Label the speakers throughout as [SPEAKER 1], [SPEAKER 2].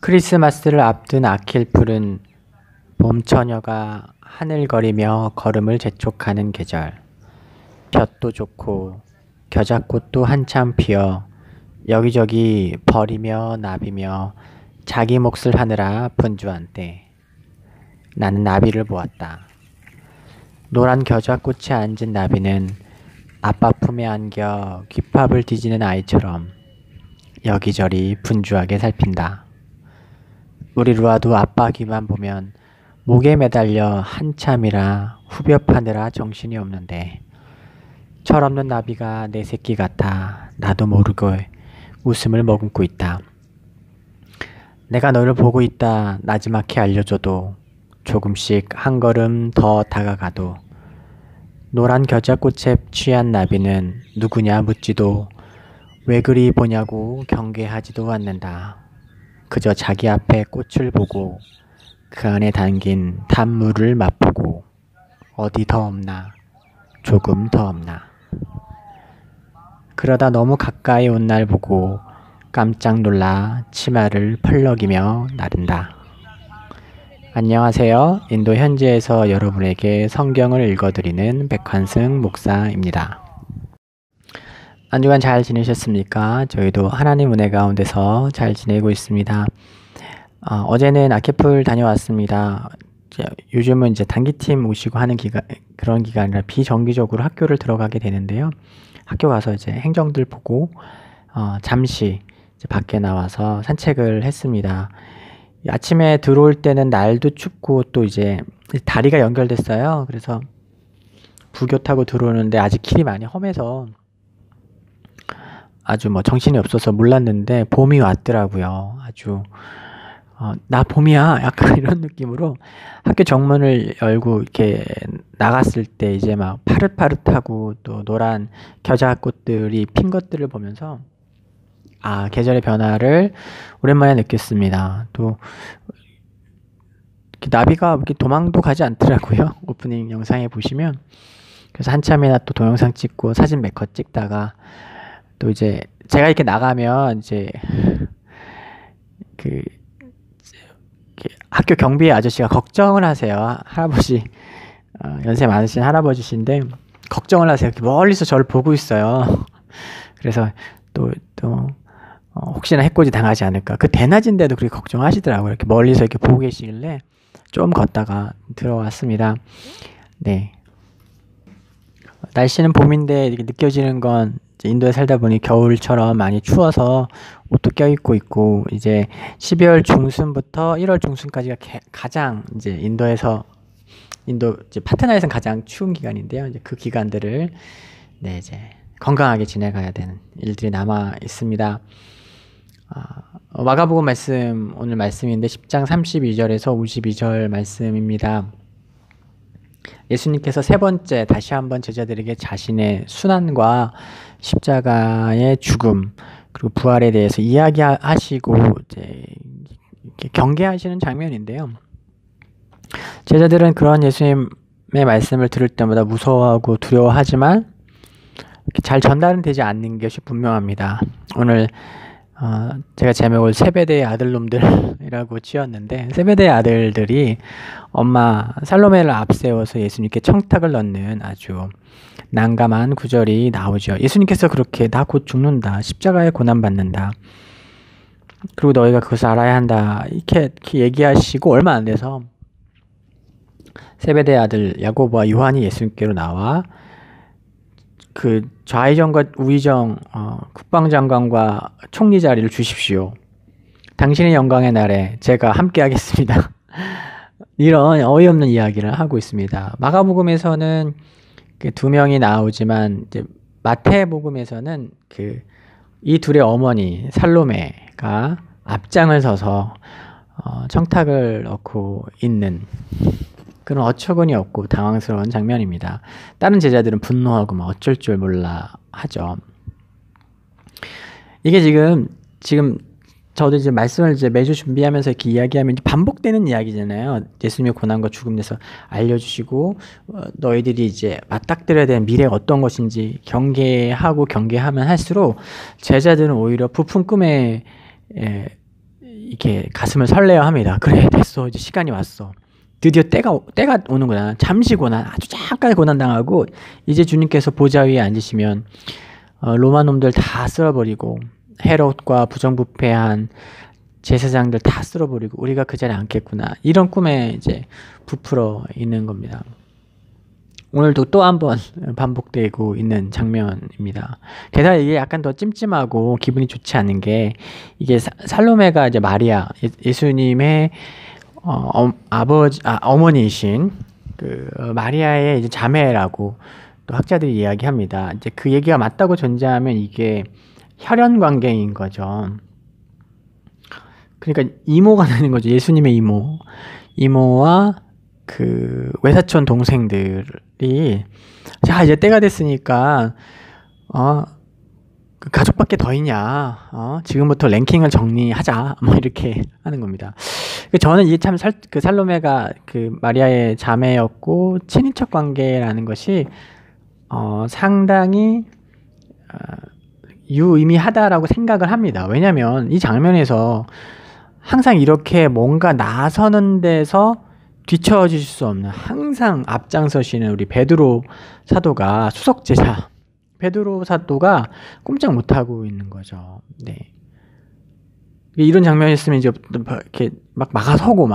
[SPEAKER 1] 크리스마스를 앞둔 아킬풀은 봄처녀가 하늘거리며 걸음을 재촉하는 계절. 볕도 좋고 겨자꽃도 한참 피어 여기저기 버리며 나비며 자기 몫을 하느라 분주한 때, 나는 나비를 보았다. 노란 겨자꽃에 앉은 나비는 아빠 품에 안겨 귓밥을 뒤지는 아이처럼 여기저리 분주하게 살핀다. 우리 루아도 아빠 귀만 보면 목에 매달려 한참이라 후벼 파느라 정신이 없는데, 철없는 나비가 내 새끼 같아 나도 모르고 웃음을 머금고 있다. 내가 너를 보고 있다 나지막히 알려줘도, 조금씩 한 걸음 더 다가가도, 노란 겨자꽃에 취한 나비는 누구냐 묻지도, 왜 그리 보냐고 경계하지도 않는다. 그저 자기 앞에 꽃을 보고 그 안에 담긴 단물을 맛보고, 어디 더 없나, 조금 더 없나. 그러다 너무 가까이 온 날 보고 깜짝 놀라 치마를 펄럭이며 나른다. 안녕하세요. 인도 현지에서 여러분에게 성경을 읽어드리는 백환승 목사입니다. 한 주간 잘 지내셨습니까? 저희도 하나님 은혜 가운데서 잘 지내고 있습니다. 어제는 아킬풀 다녀왔습니다. 요즘은 이제 단기팀 오시고 하는 그런 기간이라 비정기적으로 학교를 들어가게 되는데요. 학교 가서 이제 행정들 보고 잠시 이제 밖에 나와서 산책을 했습니다. 아침에 들어올 때는 날도 춥고 또 이제 다리가 연결됐어요. 그래서 부교 타고 들어오는데 아직 길이 많이 험해서 아주 정신이 없어서 몰랐는데 봄이 왔더라고요. 아주 나 봄이야 약간 이런 느낌으로 학교 정문을 열고 이렇게 나갔을 때 이제 막 파릇파릇하고 또 노란 겨자꽃들이 핀 것들을 보면서 계절의 변화를 오랜만에 느꼈습니다. 또 나비가 이렇게 도망도 가지 않더라고요. 오프닝 영상에 보시면. 그래서 한참이나 또 동영상 찍고 사진 몇 컷 찍다가 또 이제 제가 이렇게 나가면 이제 학교 경비 아저씨가 걱정을 하세요. 할아버지, 연세 많으신 할아버지신데 걱정을 하세요. 이렇게 멀리서 저를 보고 있어요. 그래서 또 혹시나 해코지 당하지 않을까. 그 대낮인데도 그렇게 걱정하시더라고요. 이렇게 멀리서 이렇게 보고 계시길래 좀 걷다가 들어왔습니다. 네. 날씨는 봄인데 이렇게 느껴지는 건 인도에 살다 보니 겨울처럼 많이 추워서 옷도 껴입고 있고, 이제 12월 중순부터 1월 중순까지가 가장 이제 인도 이제 파트너에서는 가장 추운 기간인데요. 이제 그 기간들을 이제 건강하게 지내가야 되는 일들이 남아 있습니다. 마가복음 말씀, 오늘 말씀인데 10장 32절에서 52절 말씀입니다. 예수님께서 세 번째 다시 한번 제자들에게 자신의 순환과 십자가의 죽음 그리고 부활에 대해서 이야기하시고 이제 이렇게 경계하시는 장면인데요. 제자들은 그런 예수님의 말씀을 들을 때마다 무서워하고 두려워하지만 잘 전달은 되지 않는 것이 분명합니다. 오늘 제가 제목을 세베대의 아들놈들이라고 지었는데, 세베대의 아들들이 엄마 살로메를 앞세워서 예수님께 청탁을 넣는 아주 난감한 구절이 나오죠. 예수님께서 그렇게 나 곧 죽는다, 십자가에 고난받는다, 그리고 너희가 그것을 알아야 한다 이렇게 얘기하시고 얼마 안 돼서 세베대의 아들 야고보와 요한이 예수님께로 나와 그 좌의정과 우의정 국방장관과 총리 자리를 주십시오. 당신의 영광의 날에 제가 함께 하겠습니다. 이런 어이없는 이야기를 하고 있습니다. 마가복음에서는 두 명이 나오지만 이제 마태복음에서는 이 둘의 어머니 살로메가 앞장을 서서 청탁을 넣고 있는 그런 어처구니 없고 당황스러운 장면입니다. 다른 제자들은 분노하고 어쩔 줄 몰라 하죠. 이게 지금 저도 이제 말씀을 이제 매주 준비하면서 이렇게 이야기하면 반복되는 이야기잖아요. 예수님의 고난과 죽음에 대해서 알려주시고 너희들이 이제 맞닥뜨려야 되는 미래가 어떤 것인지 경계하면 할수록 제자들은 오히려 부푼 꿈에 이렇게 가슴을 설레어합니다. 그래, 됐어, 이제 시간이 왔어. 드디어 때가 오는구나. 잠시 고난, 아주 잠깐 고난 당하고 이제 주님께서 보좌 위에 앉으시면 로마 놈들 다 쓸어버리고 헤롯과 부정부패한 제사장들 다 쓸어버리고 우리가 그 자리에 앉겠구나. 이런 꿈에 이제 부풀어 있는 겁니다. 오늘도 또 한 번 반복되고 있는 장면입니다. 게다가 이게 약간 더 찜찜하고 기분이 좋지 않은 게 이게 살로메가 이제 마리아 예수님의 어머니이신 그 마리아의 이제 자매라고 또 학자들이 이야기합니다. 이제 그 얘기가 맞다고 전제하면 이게 혈연 관계인 거죠. 그러니까 이모가 되는 거죠. 예수님의 이모와 그 외사촌 동생들이 자 이제 때가 됐으니까 그 가족밖에 더 있냐, 지금부터 랭킹을 정리하자, 뭐 이렇게 하는 겁니다. 저는 이게 참 그 살로메가 그 마리아의 자매였고 친인척 관계라는 것이 상당히 유의미하다라고 생각을 합니다. 왜냐하면 이 장면에서 항상 이렇게 뭔가 나서는 데서 뒤처질 수 없는 항상 앞장서시는 우리 베드로 사도가 수석제자 베드로 사도가 꼼짝 못하고 있는 거죠. 네. 이런 장면이 있으면 이제 이렇게 막 막아서고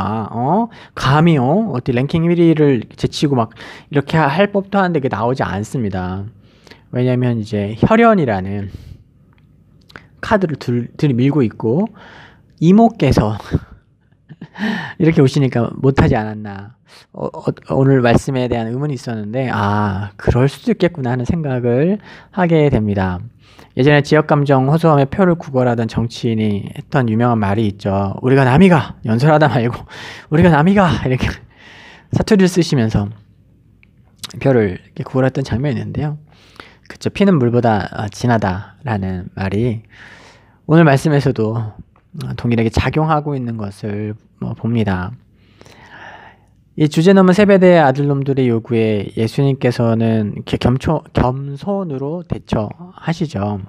[SPEAKER 1] 감히 어디 랭킹 1위를 제치고 막 이렇게 할 법도 한데 그게 나오지 않습니다. 왜냐면 이제 혈연이라는 카드를 들이밀고 있고 이모께서 이렇게 오시니까 못하지 않았나. 오늘 말씀에 대한 의문이 있었는데 그럴 수도 있겠구나 하는 생각을 하게 됩니다. 예전에 지역감정 호소함에 표를 구걸하던 정치인이 했던 유명한 말이 있죠. 우리가 남이가 연설하다 말고 우리가 남이가 이렇게 사투리를 쓰시면서 표를 이렇게 구걸했던 장면이 있는데요. 그쵸, 피는 물보다 진하다라는 말이 오늘 말씀에서도 동일하게 작용하고 있는 것을 봅니다. 이 주제넘은 세베대의 아들놈들의 요구에 예수님께서는 이렇게 겸손으로 대처하시죠.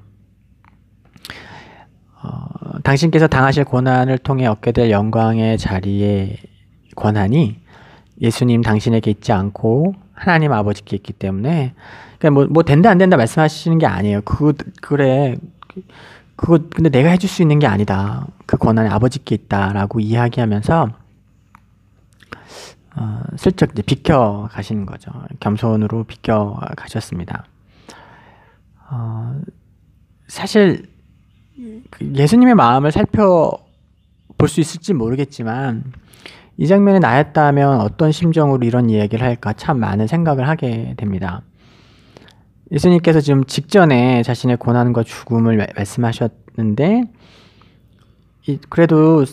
[SPEAKER 1] 당신께서 당하실 고난을 통해 얻게 될 영광의 자리의 권한이 예수님 당신에게 있지 않고 하나님 아버지께 있기 때문에 그러니까 뭐 된다 안 된다 말씀하시는 게 아니에요. 그래 그거 근데 내가 해줄 수 있는 게 아니다. 그 권한이 아버지께 있다라고 이야기하면서 슬쩍 이제 비켜 가시는 거죠. 겸손으로 비켜 가셨습니다. 사실 예수님의 마음을 살펴볼 수 있을지 모르겠지만 이 장면에 나였다면 어떤 심정으로 이런 이야기를 할까 참 많은 생각을 하게 됩니다. 예수님께서 지금 직전에 자신의 고난과 죽음을 말씀하셨는데 그래도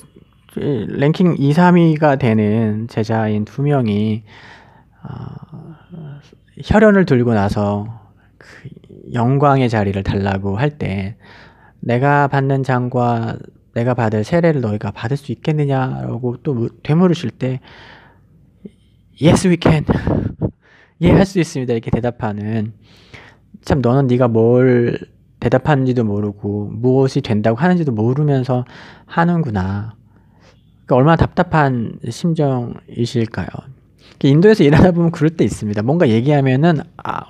[SPEAKER 1] 랭킹 2, 3위가 되는 제자인 2명이 혈연을 들고 나서 그 영광의 자리를 달라고 할 때 내가 받는 장과 내가 받을 세례를 너희가 받을 수 있겠느냐라고 또 되물으실 때 Yes, we can. 예, 할 수 있습니다. 이렇게 대답하는 참 너는 네가 뭘 대답하는지도 모르고 무엇이 된다고 하는지도 모르면서 하는구나. 그러니까 얼마나 답답한 심정이실까요? 인도에서 일하다 보면 그럴 때 있습니다. 뭔가 얘기하면은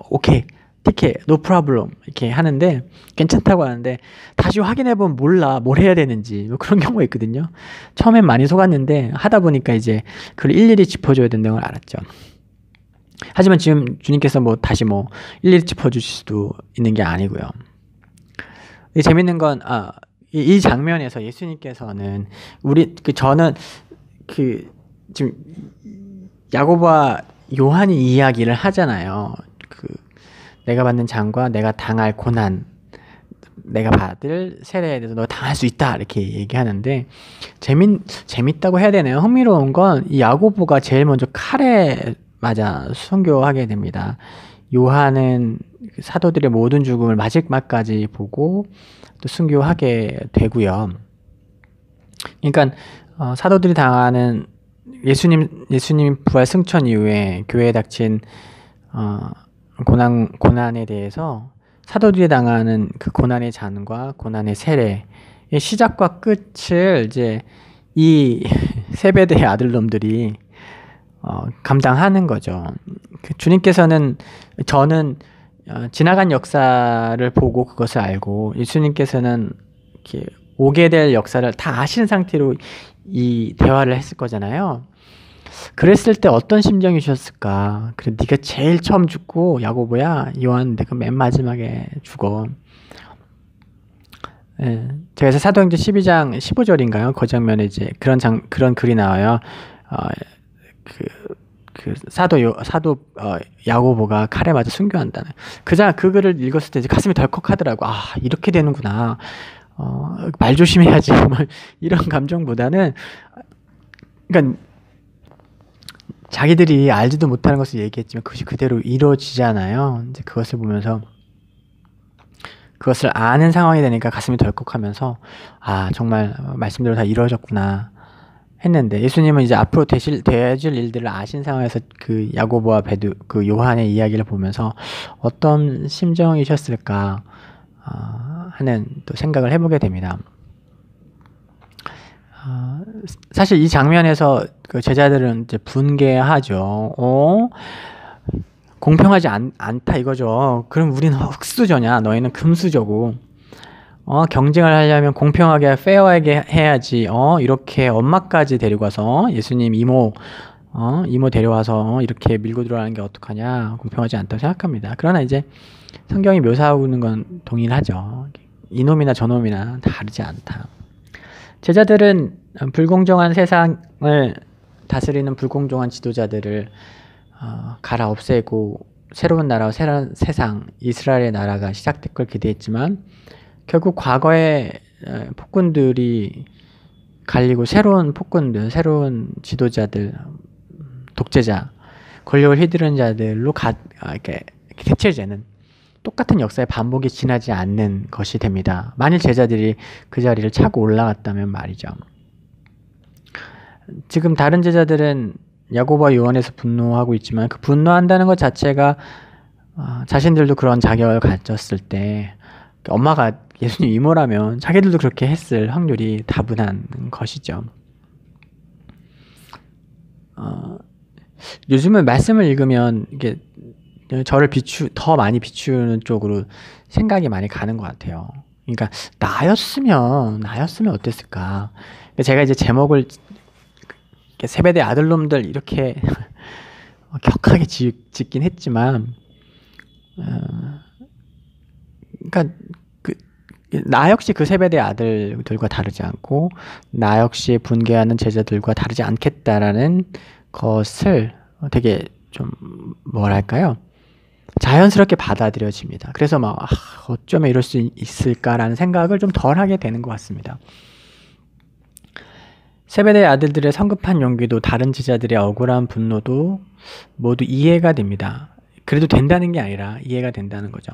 [SPEAKER 1] 오케이, 티켓, no problem 이렇게 하는데 괜찮다고 하는데 다시 확인해보면 몰라 뭘 해야 되는지 그런 경우가 있거든요. 처음엔 많이 속았는데 하다 보니까 이제 그걸 일일이 짚어줘야 된다는 걸 알았죠. 하지만 지금 주님께서 다시 일일이 짚어주실 수도 있는 게 아니고요. 재밌는 건 이 장면에서 예수님께서는 저는 지금 야고보와 요한이 이야기를 하잖아요. 내가 받는 장과 내가 당할 고난, 내가 받을 세례에 대해서 너 당할 수 있다 이렇게 얘기하는데 재밌다고 해야 되나요? 흥미로운 건 이 야고보가 제일 먼저 칼에 맞아 순교하게 됩니다. 요한은 사도들의 모든 죽음을 마지막까지 보고 또 순교하게 되고요. 그러니까 사도들이 당하는 예수님 부활 승천 이후에 교회에 닥친 고난에 대해서 사도들이 당하는 그 고난의 잔과 고난의 세례의 시작과 끝을 이제 이 세베대의 아들놈들이 감당하는 거죠. 주님께서는 저는 지나간 역사를 보고 그것을 알고 예수님께서는 이렇게 오게 될 역사를 다 아시는 상태로 이 대화를 했을 거잖아요. 그랬을 때 어떤 심정이셨을까? 그래, 네가 제일 처음 죽고 야고보야, 요한 내가 맨 마지막에 죽어. 예, 제가 그래서 사도행전 12장 15절인가요? 그 장면에 이제 그런 글이 나와요. 사도 야고보가 칼에 맞아 순교한다는. 그 글을 읽었을 때 이제 가슴이 덜컥하더라고. 아, 이렇게 되는구나. 말 조심해야지. 뭐 이런 감정보다는, 그러니까 자기들이 알지도 못하는 것을 얘기했지만 그것이 그대로 이루어지잖아요. 이제 그것을 보면서 그것을 아는 상황이 되니까 가슴이 덜컥하면서 아, 정말 말씀대로 다 이루어졌구나 했는데, 예수님은 이제 앞으로 되질 일들을 아신 상황에서 그 야고보와 그 요한의 이야기를 보면서 어떤 심정이셨을까 하는 또 생각을 해보게 됩니다. 사실 이 장면에서 그 제자들은 이제 분개하죠. 공평하지 않다 이거죠. 그럼 우리는 흙수저냐, 너희는 금수저고. 경쟁을 하려면 공평하게 페어하게 해야지. 이렇게 엄마까지 데리고 와서 예수님 이모 데려와서 이렇게 밀고 들어가는 게 어떡하냐, 공평하지 않다고 생각합니다. 그러나 이제 성경이 묘사하고 있는 건 동일하죠. 이놈이나 저놈이나 다르지 않다. 제자들은 불공정한 세상을 다스리는 불공정한 지도자들을 갈아 없애고 새로운 나라와 새로운 세상, 이스라엘의 나라가 시작될 걸 기대했지만 결국 과거의 폭군들이 갈리고 새로운 폭군들, 새로운 지도자들, 독재자, 권력을 휘두르는 자들로 이렇게 대체되는 똑같은 역사의 반복이 지나지 않는 것이 됩니다. 만일 제자들이 그 자리를 차고 올라갔다면 말이죠. 지금 다른 제자들은 야고보와 요한에서 분노하고 있지만 그 분노한다는 것 자체가 자신들도 그런 자격을 가졌을 때, 엄마가 예수님 이모라면 자기들도 그렇게 했을 확률이 다분한 것이죠. 요즘은 말씀을 읽으면 이게 저를 더 많이 비추는 쪽으로 생각이 많이 가는 것 같아요. 그러니까 나였으면 어땠을까. 제가 이제 제목을 세베대 아들놈들 이렇게 격하게 짓긴 했지만, 그러니까 나 역시 그 세베대 아들들과 다르지 않고 나 역시 분개하는 제자들과 다르지 않겠다라는 것을 되게 좀 뭐랄까요, 자연스럽게 받아들여집니다. 그래서 막 어쩌면 이럴 수 있을까라는 생각을 좀 덜 하게 되는 것 같습니다. 세베대의 아들들의 성급한 용기도 다른 제자들의 억울한 분노도 모두 이해가 됩니다. 그래도 된다는 게 아니라 이해가 된다는 거죠.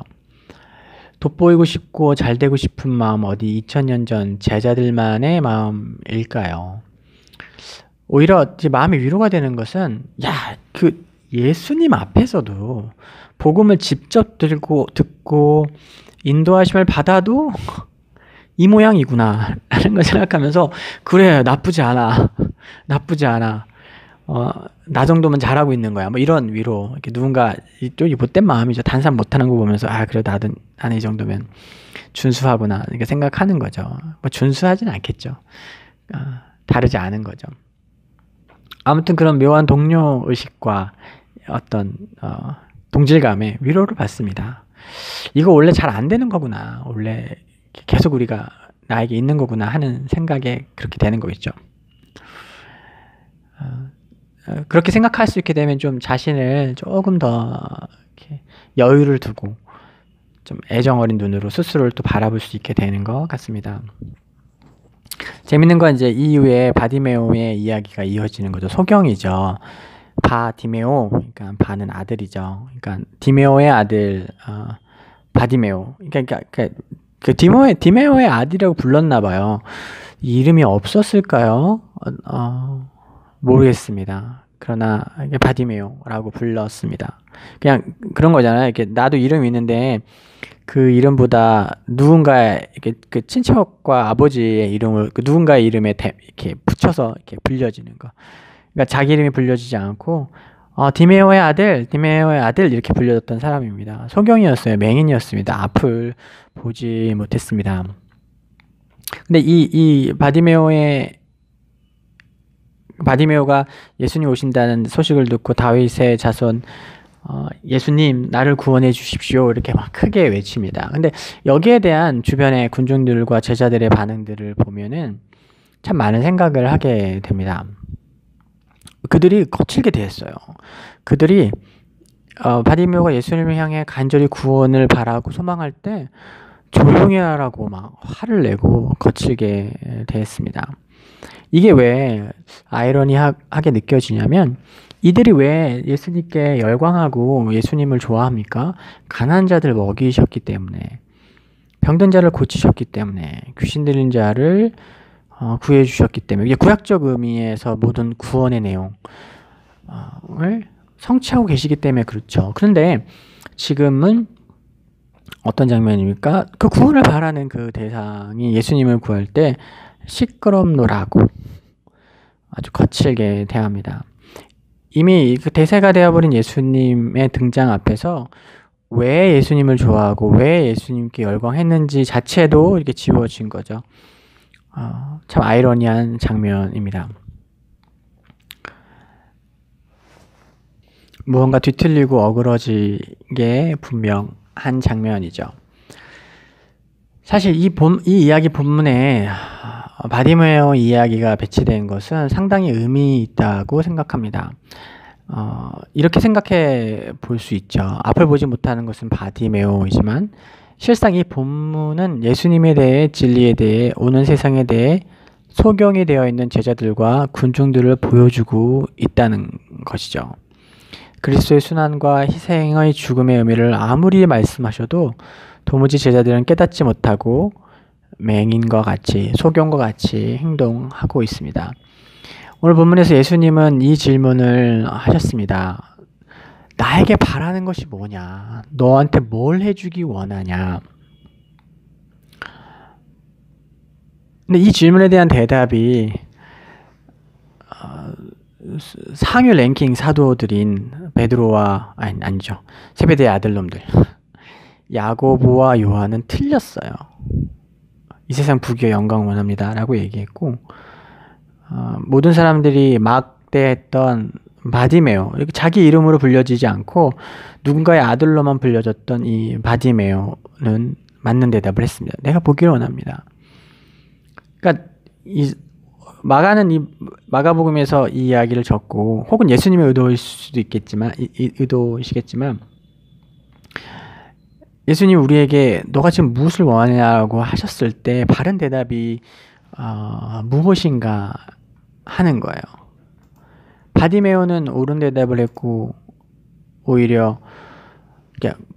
[SPEAKER 1] 돋보이고 싶고 잘 되고 싶은 마음, 어디 2000년 전 제자들만의 마음일까요? 오히려 마음이 위로가 되는 것은, 그 예수님 앞에서도 복음을 직접 듣고 인도하심을 받아도 이 모양이구나 라는 걸 생각하면서, 그래, 나쁘지 않아. 나 정도면 잘하고 있는 거야. 뭐 이런 위로, 이렇게 누군가 이 못된 마음이죠. 단산 못하는 거 보면서 그래, 나는 이 정도면 준수하구나 이렇게 생각하는 거죠. 뭐 준수하진 않겠죠. 다르지 않은 거죠. 아무튼 그런 묘한 동료 의식과 어떤 동질감에 위로를 받습니다. 이거 원래 잘 안 되는 거구나, 원래 계속 우리가 나에게 있는 거구나 하는 생각에 그렇게 되는 거겠죠. 그렇게 생각할 수 있게 되면 좀 자신을 조금 더 이렇게 여유를 두고 좀 애정 어린 눈으로 스스로를 또 바라볼 수 있게 되는 것 같습니다. 재밌는 건 이제 이후에 바디메오의 이야기가 이어지는 거죠. 소경이죠. 바디메오, 그러니까 바는 아들이죠. 그러니까 디메오의 아들 바디메오. 그러니까 그 디메오의 아들이라고 불렀나 봐요. 이름이 없었을까요? 모르겠습니다. 그러나 이게 바디메오라고 불렀습니다. 그냥 그런 거잖아요. 이렇게 나도 이름이 있는데 그 이름보다 누군가의 이렇게 그 친척과 아버지의 이름을 그 누군가의 이름에 이렇게 붙여서 이렇게 불려지는 거. 그러니까 자기 이름이 불려지지 않고 디메오의 아들 이렇게 불려졌던 사람입니다. 소경이었어요. 맹인이었습니다. 앞을 보지 못했습니다. 근데 이 바디메오가 예수님 오신다는 소식을 듣고 다윗의 자손 예수님 나를 구원해 주십시오 이렇게 막 크게 외칩니다. 근데 여기에 대한 주변의 군중들과 제자들의 반응들을 보면은 참 많은 생각을 하게 됩니다. 그들이 거칠게 대했어요. 그들이 바디메오가 예수님을 향해 간절히 구원을 바라고 소망할 때 조용히 하라고 막 화를 내고 거칠게 대했습니다. 이게 왜 아이러니하게 느껴지냐면 이들이 왜 예수님께 열광하고 예수님을 좋아합니까? 가난한 자들 먹이셨기 때문에, 병든 자를 고치셨기 때문에, 귀신 들린 자를 구해 주셨기 때문에, 이게 구약적 의미에서 모든 구원의 내용을 성취하고 계시기 때문에 그렇죠. 그런데 지금은 어떤 장면입니까? 그 구원을 바라는 그 대상이 예수님을 구할 때 시끄럽노라고 아주 거칠게 대합니다. 이미 그 대세가 되어버린 예수님의 등장 앞에서 왜 예수님을 좋아하고 왜 예수님께 열광했는지 자체도 이렇게 지워진 거죠. 참 아이러니한 장면입니다. 무언가 뒤틀리고 어그러지게 분명한 장면이죠. 사실 이 이야기 본문에 바디메오 이야기가 배치된 것은 상당히 의미 있다고 생각합니다. 이렇게 생각해 볼 수 있죠. 앞을 보지 못하는 것은 바디메오이지만 실상 이 본문은 예수님에 대해, 진리에 대해, 오는 세상에 대해 소경이 되어 있는 제자들과 군중들을 보여주고 있다는 것이죠. 그리스도의 순환과 희생의 죽음의 의미를 아무리 말씀하셔도 도무지 제자들은 깨닫지 못하고 맹인과 같이, 소경과 같이 행동하고 있습니다. 오늘 본문에서 예수님은 이 질문을 하셨습니다. 나에게 바라는 것이 뭐냐? 너한테 뭘 해주기 원하냐? 근데 이 질문에 대한 대답이 상위 랭킹 사도들인 베드로와 아니죠. 세베대의 아들놈들 야고보와 요한은 틀렸어요. 이 세상 부귀와 영광을 원합니다 라고 얘기했고, 모든 사람들이 막대했던 바디메오, 이렇게 자기 이름으로 불려지지 않고 누군가의 아들로만 불려졌던 이 바디메오는 맞는 대답을 했습니다. 내가 보기를 원합니다. 그러니까 마가복음에서 이 이야기를 적고, 혹은 예수님의 의도일 수도 있겠지만, 의도이시겠지만, 예수님이 우리에게 너가 지금 무엇을 원하냐고 하셨을 때 바른 대답이 무엇인가 하는 거예요. 바디메오는 옳은 대답을 했고, 오히려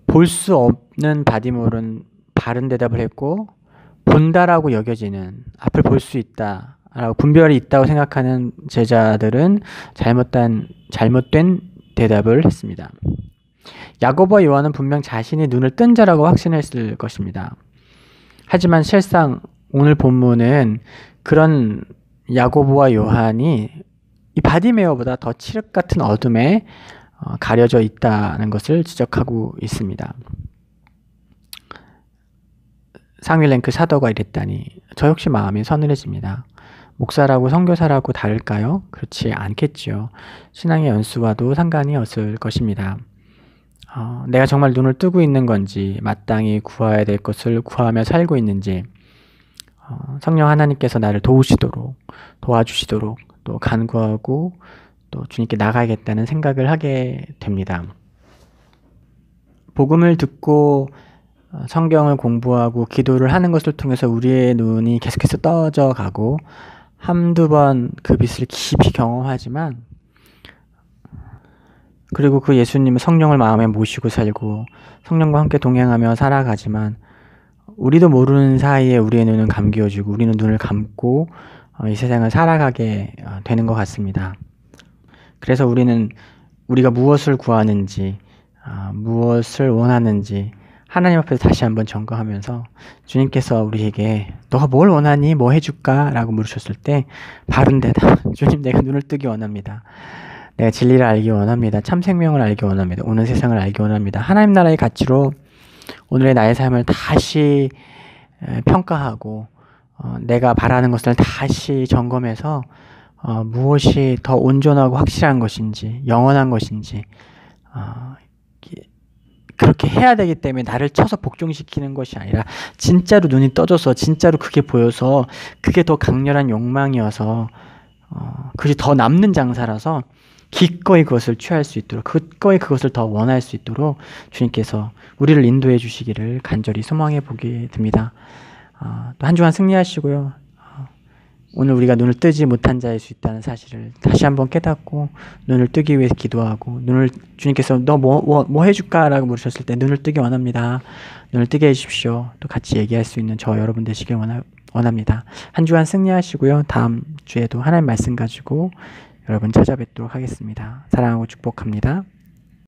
[SPEAKER 1] 볼 수 없는 바디메오는 바른 대답을 했고, 본다라고 여겨지는, 앞을 볼 수 있다 라고 분별이 있다고 생각하는 제자들은 잘못된 대답을 했습니다. 야고보와 요한은 분명 자신이 눈을 뜬 자라고 확신했을 것입니다. 하지만 실상 오늘 본문은 그런 야고보와 요한이 이 바디메오보다 더 칠흑 같은 어둠에 가려져 있다는 것을 지적하고 있습니다. 상위 랭크 사도가 이랬다니 저 역시 마음이 서늘해집니다. 목사라고 선교사라고 다를까요? 그렇지 않겠지요. 신앙의 연수와도 상관이 없을 것입니다. 내가 정말 눈을 뜨고 있는 건지, 마땅히 구해야 될 것을 구하며 살고 있는지, 성령 하나님께서 나를 도와주시도록 또 간구하고 또 주님께 나가야겠다는 생각을 하게 됩니다. 복음을 듣고 성경을 공부하고 기도를 하는 것을 통해서 우리의 눈이 계속해서 떠져 가고 한두 번 그 빛을 깊이 경험하지만, 그리고 그 예수님은 성령을 마음에 모시고 살고 성령과 함께 동행하며 살아가지만 우리도 모르는 사이에 우리의 눈은 감겨지고 우리는 눈을 감고 이 세상을 살아가게 되는 것 같습니다. 그래서 우리가 무엇을 구하는지, 무엇을 원하는지 하나님 앞에서 다시 한번 점검하면서 주님께서 우리에게 너가 뭘 원하니? 뭐 해줄까? 라고 물으셨을 때 바른 대답, 주님 내가 눈을 뜨기 원합니다. 내가 진리를 알기 원합니다. 참 생명을 알기 원합니다. 오는 세상을 알기 원합니다. 하나님 나라의 가치로 오늘의 나의 삶을 다시 평가하고 내가 바라는 것을 다시 점검해서 무엇이 더 온전하고 확실한 것인지 영원한 것인지 그렇게 해야 되기 때문에 나를 쳐서 복종시키는 것이 아니라 진짜로 눈이 떠져서 진짜로 그게 보여서 그게 더 강렬한 욕망이어서 그것이 더 남는 장사라서 기꺼이 그것을 취할 수 있도록 기꺼이 그것을 더 원할 수 있도록 주님께서 우리를 인도해 주시기를 간절히 소망해 보게 됩니다. 또 한 주간 승리하시고요. 오늘 우리가 눈을 뜨지 못한 자일 수 있다는 사실을 다시 한번 깨닫고 눈을 뜨기 위해 기도하고 주님께서 너 뭐 해줄까? 라고 물으셨을 때 눈을 뜨기 원합니다. 눈을 뜨게 해주십시오. 또 같이 얘기할 수 있는 저 여러분 되시길 원합니다. 한 주간 승리하시고요. 다음 주에도 하나님 말씀 가지고 여러분 찾아뵙도록 하겠습니다. 사랑하고 축복합니다.